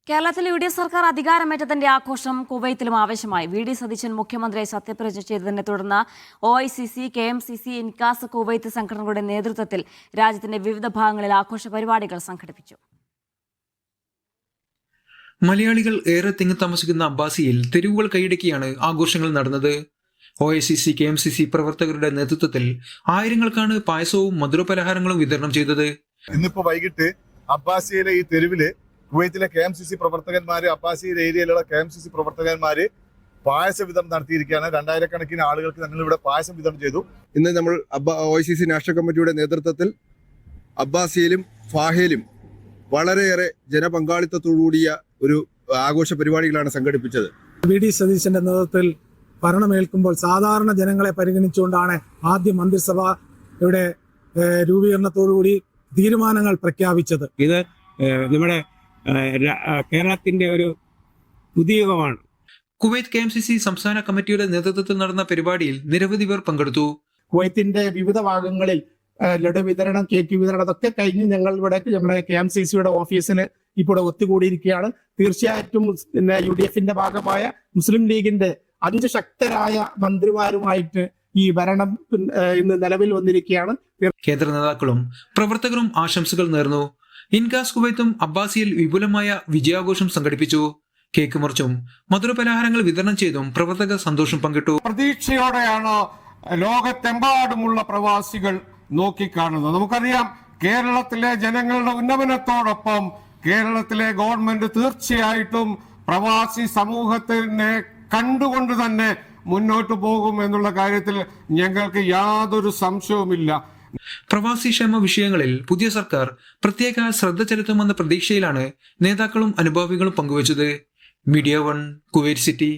കേരളത്തിൽ യു.ഡി.എഫ് സർക്കാർ അധികാരമേറ്റതിന്റെ ആഘോഷം കുവൈത്തിലും ആവേശമായി. വി.ഡി. സതീശൻ മുഖ്യമന്ത്രിയായി സത്യപ്രതിജ്ഞ ചെയ്തതിനെ തുടർന്ന് ഒ.ഐ.സി.സി, കെ.എം.സി.സി, ഇൻകാസ് കുവൈത്ത് സംഘടനകളുടെ നേതൃത്വത്തിൽ രാജ്യത്തിന്റെ വിവിധ ഭാഗങ്ങളിൽ ആഘോഷ പരിപാടികൾ സംഘടിപ്പിച്ചു. മലയാളികൾ ഏറെ തിങ്ങി താമസിക്കുന്ന അബ്ബാസിയിൽ തെരുവുകൾ കൈയടക്കിയാണ് ആഘോഷങ്ങൾ നടന്നത്. ഒ.ഐ.സി.സി, കെ.എം.സി.സി പ്രവർത്തകരുടെ നേതൃത്വത്തിൽ ആയിരങ്ങൾക്കാണ് പായസവും മധുരപലഹാരങ്ങളും വിതരണം ചെയ്തത്. ഇന്നിപ്പോ വൈകിട്ട് അബ്ബാസിയിലെ ഈ തെരുവില് കുവൈത്തിലെ കെ.എം.സി.സി പ്രവർത്തകന്മാര്, അബ്ബാസിയിലെ ഏരിയയിലുള്ള കെ.എം.സി.സി പ്രവർത്തകന്മാര് പായസ വിതരണം നടത്തിയിരിക്കുകയാണ്. 2000 കണക്കിന് ആളുകൾക്ക് ഞങ്ങൾ ഇവിടെ പായസം വിതരണം ചെയ്തു. ഇന്ന് നമ്മൾ ഒ.ഐ.സി.സി നാഷണൽ കമ്മിറ്റിയുടെ നേതൃത്വത്തിൽ അബ്ബാസിയിലും ഫാഹയിലും വളരെയേറെ ജനപങ്കാളിത്തത്തോടുകൂടിയ ഒരു ആഘോഷ പരിപാടികളാണ് സംഘടിപ്പിച്ചത്. വി.ഡി. സതീശന്റെ നേതൃത്വത്തിൽ ഭരണമേൽക്കുമ്പോൾ സാധാരണ ജനങ്ങളെ പരിഗണിച്ചുകൊണ്ടാണ് ആദ്യ മന്ത്രിസഭയുടെ രൂപീകരണത്തോടുകൂടി തീരുമാനങ്ങൾ പ്രഖ്യാപിച്ചത്. ഇത് നമ്മുടെ കേരളത്തിന്റെ ഒരു പുതിയ യുഗമാണ്. കുവൈത്ത് കെ.എം.സി.സി സംസ്ഥാന കമ്മിറ്റിയുടെ നേതൃത്വത്തിൽ നടന്ന പരിപാടിയിൽ നിരവധി പേർ പങ്കെടുത്തു. കുവൈത്തിന്റെ വിവിധ ഭാഗങ്ങളിൽ ലഡു വിതരണം, കേക്ക് വിതരണം അതൊക്കെ കഴിഞ്ഞ് ഞങ്ങൾ ഇവിടെ നമ്മുടെ കെ.എം.സി.സിയുടെ ഓഫീസിന് ഇപ്പോൾ ഒത്തുകൂടിയിരിക്കുകയാണ്. തീർച്ചയായിട്ടും പിന്നെ യു.ഡി.എഫിന്റെ ഭാഗമായ മുസ്ലിം ലീഗിന്റെ 5 ശക്തരായ മന്ത്രിമാരുമായിട്ട് ഈ ഭരണം ഇന്ന് നിലവിൽ വന്നിരിക്കുകയാണ്. കേന്ദ്ര നേതാക്കളും പ്രവർത്തകരും ആശംസകൾ നേർന്നു. ഇൻകാസ് കുവൈത്തും അബ്ബാസിയിൽ വിപുലമായ വിജയാഘോഷം സംഘടിപ്പിച്ചു. കേക്ക് മുറിച്ചും മധുരപലഹാരങ്ങൾ വിതരണം ചെയ്തും പ്രവർത്തകർ സന്തോഷം പങ്കിട്ടു. പ്രതീക്ഷയോടെയാണ് ലോകത്തെമ്പാടുമുള്ള പ്രവാസികൾ നോക്കിക്കാണുന്നത്. നമുക്കറിയാം, കേരളത്തിലെ ജനങ്ങളുടെ ഉന്നമനത്തോടൊപ്പം കേരളത്തിലെ ഗവൺമെന്റ് തീർച്ചയായിട്ടും പ്രവാസി സമൂഹത്തിനെ കണ്ടുകൊണ്ട് തന്നെ മുന്നോട്ട് പോകും എന്നുള്ള കാര്യത്തിൽ ഞങ്ങൾക്ക് യാതൊരു സംശയവുമില്ല. പ്രവാസി ക്ഷേമ വിഷയങ്ങളിൽ പുതിയ സർക്കാർ പ്രത്യേക ശ്രദ്ധ ചെലുത്തുമെന്ന പ്രതീക്ഷയിലാണ് നേതാക്കളും അനുഭാവികളും പങ്കുവച്ചത്. Media 1 Kuwait city.